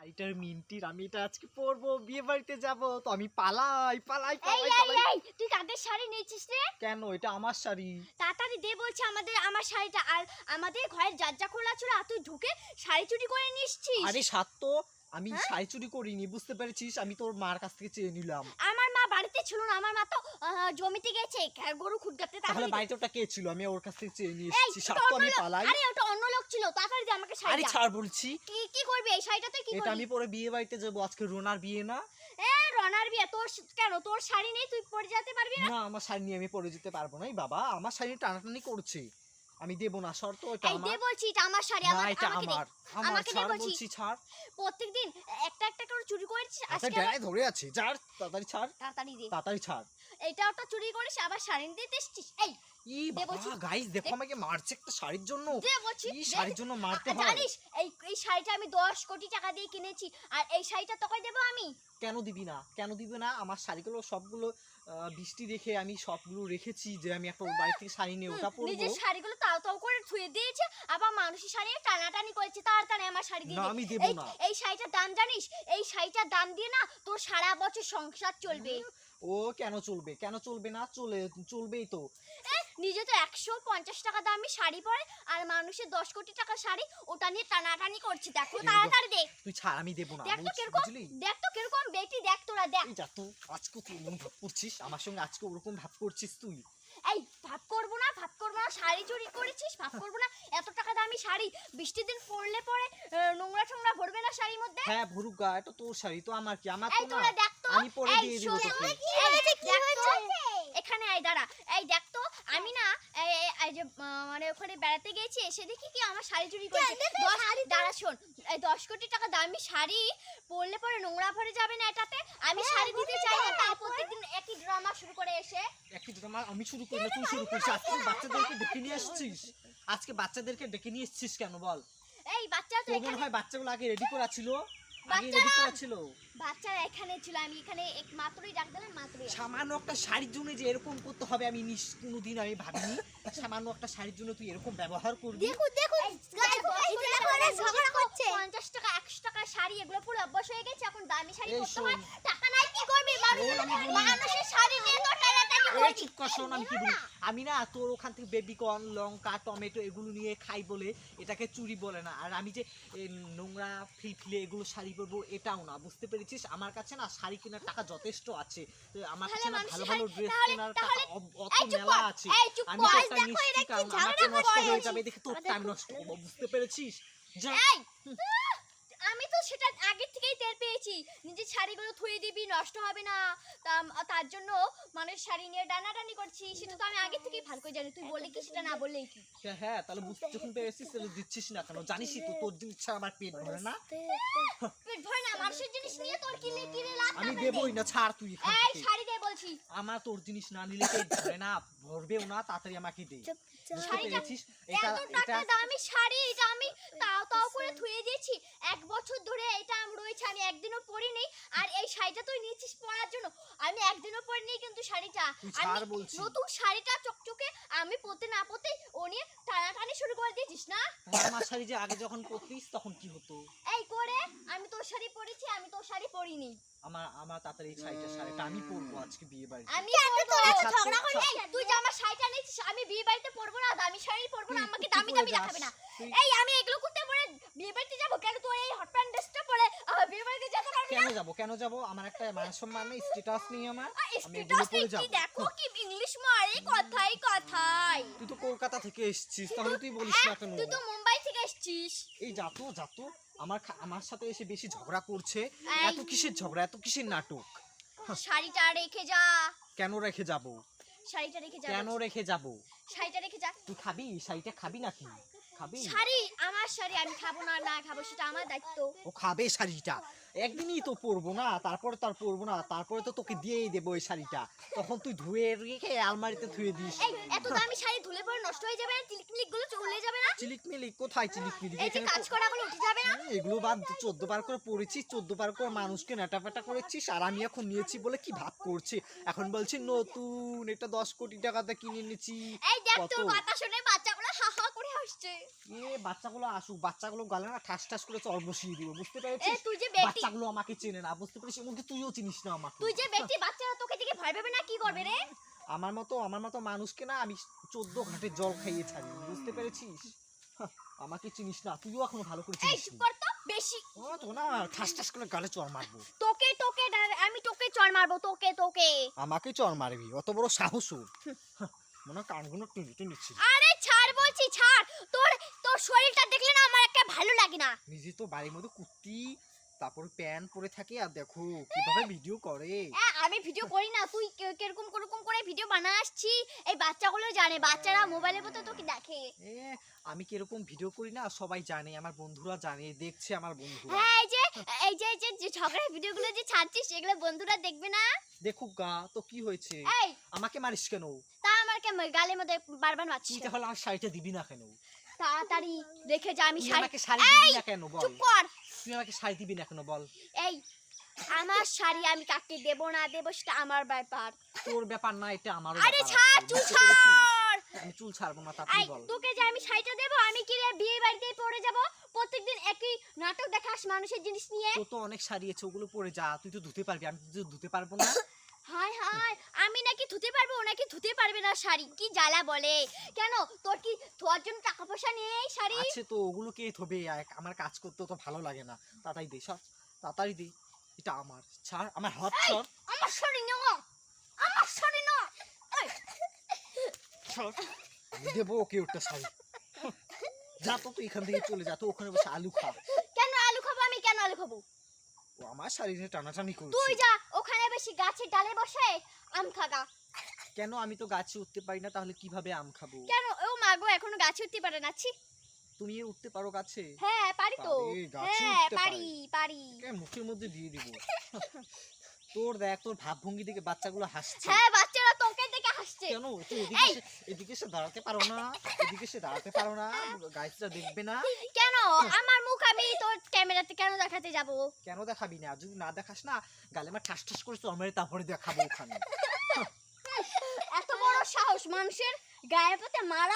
শাড়িটার মিন্টির, আমি এটা আজকে পরবো, বিয়ে বাড়িতে যাবো, তো আমি পালাই পালাই এই পালাই এই পালাই। এই তুই কাদের শাড়ি নিয়েছিস রে? কেন? এটা আমার শাড়ি। তাড়াতাড়ি দে বলছি আমার শাড়িটা। আর আমাদের ঘরের দরজা খোলা ছিল আর তুই ঢুকে শাড়ি চুরি করে নিয়ে এসেছিস। আরে সাত্য, আমি হ্যাঁ? শাড়ি চুরি করিনি, বুঝতে পেরেছিস? আমি তোর মার কাছ থেকে চেয়ে নিলাম। আমার মা বাড়িতে ছিল না, আমার মা তো জমিতে গেছে গরু খুঁটতে। তাহলে বাড়িতে ওটা কে ছিল? আমি ওর কাছ থেকে চেয়ে নিয়ে এই এসেছি। ওটা সাত্য, অন্য আমি লোক। পালাই। আরে ওটা অন্য লোক ছিল, তাড়াতাড়ি দে আমাকে আরে শাড়িটা। ছাড় বলছি। কি করবি এই শাড়িটা তুই? কি এটা করবি? আমি পরে বিয়ে বাড়িতে যাবো, আজকে রোনার বিয়ে না। রনার বিয়ে তোর কেন? তোর শাড়ি নেই, তুই পরে যেতে পারবি না? না, আমার শাড়ি নিয়ে আমি পরে যেতে পারবো না। এই বাবা, আমার শাড়ি টানাটানি করছে, আমি দেবো না। শর্ত এটা এই দে আমার। বলছি, এটা আমার শাড়ি। না, এটা আমাকে দে। আমার। আমার আমাকে দে ছাড় বলছি। বলছি, ছাড়। প্রত্যেকদিন একটা একটা করে চুরি করেছিস, আচ্ছা, আজকে ড্যায় ধরে আছে, ছাড় তাড়াতাড়ি, ছাড় তাড়াতাড়ি দে। তাড়াতাড়ি, ছাড়। এটা ওটা চুরি করিস, আবার শাড়ি দিতে এসেছিস। এই ই দে বাবা, বলছি। গাইস দেখো, আমাকে মারছে একটা শাড়ির জন্য। দে বলছি, এই দে। শাড়ির জন্য মারতে হয়? জানিস এই শাড়িটা আমি 10 কোটি টাকা দিয়ে কিনেছি, আর এই শাড়িটা তোকে দেবো আমি। কেন দিবি না? কেন দিবি না? আমার শাড়িগুলো সবগুলো বৃষ্টি দেখে আমি সবগুলো রেখেছি, যে আমি একটা বাড়ি থেকে শাড়ি নিয়ে ওটা পরবো। নিজের শাড়িগুলো তাও তাও করে ধুয়ে দিয়েছে, আবার মানুষের শাড়ি টানাটানি করেছে। তাড়াতাড়ি আমার শাড়ি দিয়ে না, দে। আমি দেবো এই না। এই শাড়িটার দাম জানিস? এই শাড়িটার দাম দিয়ে না তোর সারা বছর সংসার চলবে। ও কেন চলবে? কেন চলবে না? চলবেই তো। নিজে তো 150 টাকা দামি শাড়ি পরে, আর মানুষের 10 কোটি টাকা শাড়ি ওটা নিয়ে টানাটানি করছে। দেখো তাড়াতাড়ি দে। তুই ছাড়, আমি দেবো না দেখ তো বলছি, কিরকম, বুঝলি? দেখ তো কিরকম বেটি, দেখ তোরা দেখ। এই যা তো, আজকে তুই এমন ভাব করছিস আমার সঙ্গে, আজকে ওরকম ভাব করছিস তুই। এই ভাব করবো না, ভাব করবো না, শাড়ি চুরি করেছিস, ভাব করবো না। এত টাকা দামি শাড়ি বৃষ্টির দিন পরলে পরে নোংরা টোংরা ভরবে না শাড়ির মধ্যে? হ্যাঁ ভরুক গা, এটা তোর শাড়ি, তো আমার কি? আমার এই তো না, তোরা দেখ তো। আমি পরে এই দিয়ে দিব শোন, তোকে। কি হয়েছে, কি হয়েছে? এখানে আয়, দাঁড়া। এই দেখ তো, আমি না এই যে মানে ওখানে বেড়াতে গেছি, এসে দেখি কি আমার শাড়ি চুরি করেছে। দাঁড়া শোন, এই 10 কোটি টাকা দামি শাড়ি পরলে পরে নোংরা ভরে যাবে না এটাতে? আমি শাড়ি দিতে চাই না, তাই প্রত্যেকদিন একই ড্রামা শুরু করে এসে। একই ড্রামা আমি শুরু করি না, তুই শুরু করিস। আজকে বাচ্চাদেরকে ডেকে নিয়ে আসছিস, আজকে বাচ্চাদেরকে ডেকে নিয়ে এসছিস কেন বল? এই বাচ্চা তো তোর মনে এখানে, হয় বাচ্চাগুলো আগে রেডি করা ছিল? আগে বাচ্চারা- রেডি করা ছিল? বাচ্চারা এখানে ছিল, আমি এখানে এক মাত্রই ডাক দিলাম, মাত্রই। সামান্য একটা শাড়ির জন্য যে এরকম করতে হবে, আমি কোনোদিন আমি ভাবিনি। সামান্য একটা শাড়ির জন্য তুই এরকম ব্যবহার করবি? দেখো দেখো, ঝগড়া করছে। 50 টাকা 100 টাকা শাড়ি, এগুলো পুরো অভ্যাস হয়ে গেছে। এখন দামি শাড়ি এই পরতে শোন। হয়, টাকা নাই কি করবি? শোন, আমি বলি। মানুষের শাড়ি নিয়ে তো টানাটানি এই করবি। চুপ কর, শোন আমি কি বলি। আমি না তোর ওখান থেকে বেবিকর্ন, লঙ্কা, টমেটো এগুলো নিয়ে খাই বলে এটাকে চুরি বলে না। আর আমি যে নোংরা ফিলফিলে এগুলো শাড়ি পরবো, এটাও না, বুঝতে পেরেছিস? আমার কাছে না শাড়ি কেনার টাকা যথেষ্ট আছে। তো আমার কাছে না ভালো ভালো ড্রেস কেনার টাকা অত এই চুপ মেলা কর, আছে। এই চুপ আমি কর। তো এই একটা দেখো, মিষ্টি এরা কি কারণ আমার ঝগড়া তো নষ্ট হয়ে করছে। যাবে, দেখে তোর টাইম নষ্ট করবো, বুঝতে পেরেছিস? যা। এই, আমি তো সেটা আগে থেকেই টের পেয়েছি। নিজের শাড়িগুলো ধুয়ে দিবি, নষ্ট হবে না, তার জন্য মানুষ শাড়ি নিয়ে টানাটানি করছি, সেটা তো আমি আগে থেকেই ভালো করে জানি। তুই বললি কি, সেটা না বললেই কি? হ্যাঁ, তাহলে বুঝতে যখন পেরেছিস তাহলে দিচ্ছিস না কেন? জানিসই তো তোর জিনিস ছাড়া আমার পেট ভরে না। পেট ভরে না, মানুষের জিনিস নিয়ে তোর কিনে কিনে লাভ আমি না। দেবই না, ছাড় তুই এখান এই থেকে। শাড়ি দে বলছি। আমার তোর জিনিস না নিলে পেট ভরে না, ভরবেও না, তাড়াতাড়ি আমাকে দে। বুঝতে শাড়িটা পেরেছিস? এটা এত টাকা দামি শাড়ি, এটা আমি তাও তাও করে ধুয়ে দিয়েছি। 1 বছর ধরে এটা রয়েছে, আমি একদিনও পরিনি। আর এই শাড়িটা তুই নিচ্ছিস পরার জন্য, আমি একদিনও পরিনি কিন্তু শাড়িটা। তুই আমি ছাড় বলছি। নতুন শাড়িটা চকচকে, আমি পরতে না পরতে ও নিয়ে টানাটানি শুরু করে দিয়েছিস না? আমার শাড়ি যে আগে যখন পরতিস তখন কি হতো? এই করে আমি তোর শাড়ি পরেছি, আমি তোর শাড়ি পরিনি। আমার তাড়াতাড়ি এই শাড়িটা আমি পরবো আজকে বিয়ে বাড়ি। আমি তোরা আচ্ছা, ঝগড়া আচ্ছা, করলি। এই, তুই যে আমার শাড়িটা নিচ্ছিস, আমি বিয়ে বাড়িতে পরবো না, দামি শাড়ি পরবো না, তুই- আমাকে তুই দামি পরে দামি যাস। দেখাবে না। তুই- এই আমি এগুলো করতে পরে বিয়ে বাড়িতে যাবো কেন? তুই এই হট প্যান্ট ড্রেসটা পরে বিয়ে বাড়িতে যেতে পারবি না? কেন যাব? আমার একটা মান সম্মান নেই, স্ট্যাটাস নেই আমার? আমি এগুলো স্ট্যাটাস পরে কি যাব? দেখো, কি ইংলিশ মারে কথাই কথাই। তুই তো কলকাতা থেকে এসেছিস, তাহলে তুই বলিস না কেন? তুই তো মুম্বাই থেকে এসেছিস। এই যাতো আমার সাথে এসে বেশি ঝগড়া করছে। এই। এত কিসের ঝগড়া, এত কিসের নাটক? শাড়িটা রেখে যা, কেন রেখে যাব? শাড়িটা রেখে যা, কেন রেখে যাব? শাড়িটা রেখে যা। তুই খাবি শাড়িটা? খাবি নাকি? খাবি? শাড়ি আমার শাড়ি, আমি খাবো না, না খাবো সেটা আমার দায়িত্ব। ও খাবে শাড়িটা, একদিনই তো পরবো না, তারপরে পরবো না, তারপরে তো তোকে দিয়েই দেবো এই শাড়িটা। তখন তুই ধুয়ে রেখে আলমারিতে ধুয়ে দিস। এই এত দামি শাড়ি ধুলে পরে নষ্ট হয়ে যাবে না? টিলিক গুলো চলে যাবে না? চিলিকমিলিক কোথায়? চিলিকমিলিক এই যে এখানে কাজ করা গুলো উঠে যাবে না? এগুলো বাদ 14 বার করে পড়েছিস, 14 বার করে মানুষকে নাটাপাটা করেছিস, আর আমি এখন নিয়েছি বলে কি ভাব করছে? এখন বলছি নতুন, এটা 10 কোটি টাকাতে কিনে নিয়েছি। এই দেখ, কত? তোর কথা শুনে বাচ্চাগুলো হা হা করে আসছে। বাচ্চাগুলো আসুক, বাচ্চাগুলো গালে না ঠাস ঠাস করে চড় বসিয়ে দিব, বুঝতে এ পেরেছিস? তুই যে বেটি, বাচ্চাগুলো আমাকে চেনে না, বুঝতে পেরেছিস? এমনকি তুইও চিনিস না আমাকে। তুই যে বেটি, বাচ্চারা তোকে দেখে ভয় পাবে না, কি করবে রে? আমার মতো মানুষকে না আমি 14 ঘাটের জল খাইয়ে ছাড়ি, বুঝতে পেরেছিস? আমাকে চিনিস না, তুইও এখনো ভালো করে এই চিনিস চুপ না। কর তো, বেশি তো না ঠাস ঠাস করে গালে চড় মারবো। তোকে আমি তোকে চড় মারবো, তোকে। আমাকে চড় মারবি? অত বড় সাহস ওর? মনে হয় কানগুলো টেনে টেনেছিস। আরে ছাড় বলছি, ছাড়। তোর তোর শরীরটা দেখলে না আমার একটা ভালো লাগে না। নিজে তো বাড়ির মধ্যে কুর্তি তারপর প্যান্ট পরে থাকে, আর দেখো কিভাবে ভিডিও করে। আমি ভিডিও করি না, তুই কিরকম করে ভিডিও বানাচ্ছি এই বাচ্চাগুলো জানে, বাচ্চারা মোবাইলের মতো তোকে দেখে। এ আমি কিরকম ভিডিও করি না সবাই জানে, আমার বন্ধুরা জানে, দেখছে আমার বন্ধুরা। হ্যাঁ, এই যে ঝগড়ার ভিডিওগুলো যে ছাড়ছিস সেগুলো বন্ধুরা দেখবে না? দেখুক গা, তো কি হয়েছে? এই আমাকে মারিস কেন? তা আমার গালের মধ্যে বারবার তুই মারছিস। তাহলে আমার শাড়িটা দিবি না কেন? তাড়াতাড়ি দেখে যা, আমি তুই শাড়ি। আমাকে শাড়ি দিবি না কেন বল? চুপ কর। তুই আমাকে শাড়ি দিবি না কেন বল? এই আমার শাড়ি আমি কাকে দেব না দেব সেটা আমার ব্যাপার। তোর ব্যাপার না, এটা আমারও আরে ব্যাপার ছাড়, আছে, চুল বুঝতে পেরেছিস? ছাড়। আমি চুল ছাড়বো না, তা এই তুই বল। তোকে যে আমি শাড়িটা দেব, আমি কি রে বিয়ে বাড়িতেই পরে যাব? প্রত্যেকদিন একই নাটক দেখাস মানুষের জিনিস নিয়ে। তোর তো অনেক শাড়ি আছে, ওগুলো পরে যা, তুই তো ধুতে পারবি, আমি তো ধুতে পারবো না। হায় হায়, আমি নাকি ধুতে পারবো, ও নাকি ধুতে পারবে না শাড়ি, কি জ্বালা বলে। কেন তোর কি ধোয়ার জন্য টাকা পয়সা নেই শাড়ি? আছে তো, ওগুলো কে ধোবে? আমার কাজ করতে তো ভালো লাগে না। তাড়াতাড়ি দে সব, তাড়াতাড়ি দে। এটা আমার, ছাড় আমার হাত, এই, ছাড় আমার শাড়ি নাও, আমার শাড়ি নাও। এই, ছাড়। আমি দেবো ওকে ওটা শাড়ি। যা তো, তুই এখান থেকে চলে যা তো, ওখানে বসে আলু খা। কেন আলু খাবো? আমি কেন আলু খাবো? ও আমার শাড়ি নিয়ে টানাটানি করছে। তুই যা ওখানে বেশি গাছের ডালে বসে আম খাগা। কেন? আমি তো গাছে উঠতে পারি না, তাহলে কিভাবে আম খাবো? কেন ও মাগো এখনো গাছে উঠতে পারে না? ছি। তুমি উঠতে পারো গাছে? হ্যাঁ পারি তো। পারে, গাছে হ্যাঁ উঠতে পারি। মুখের মধ্যে দিয়ে দিব। তোর দেখ, তোর ভাবভঙ্গি দেখে বাচ্চাগুলো হাসছে। হ্যাঁ বাচ্চারা তোকে দেখে হাসছে। কেন তুই এই! এদিকে এসে দাঁড়াতে পারো না? এদিকে এসে দাঁড়াতে পারো না? গাইসরা দেখবে না? কেন আমার মুখ আমি তোর ক্যামেরাতে কেন দেখাতে যাব? কেন দেখাবি না? যদি না দেখাস না, গালে আমার ঠাস ঠাস করে চড় মেরে তারপরে দেখাবো ওখানে। এত বড় সাহস মানুষের গায়ে পথে মারা।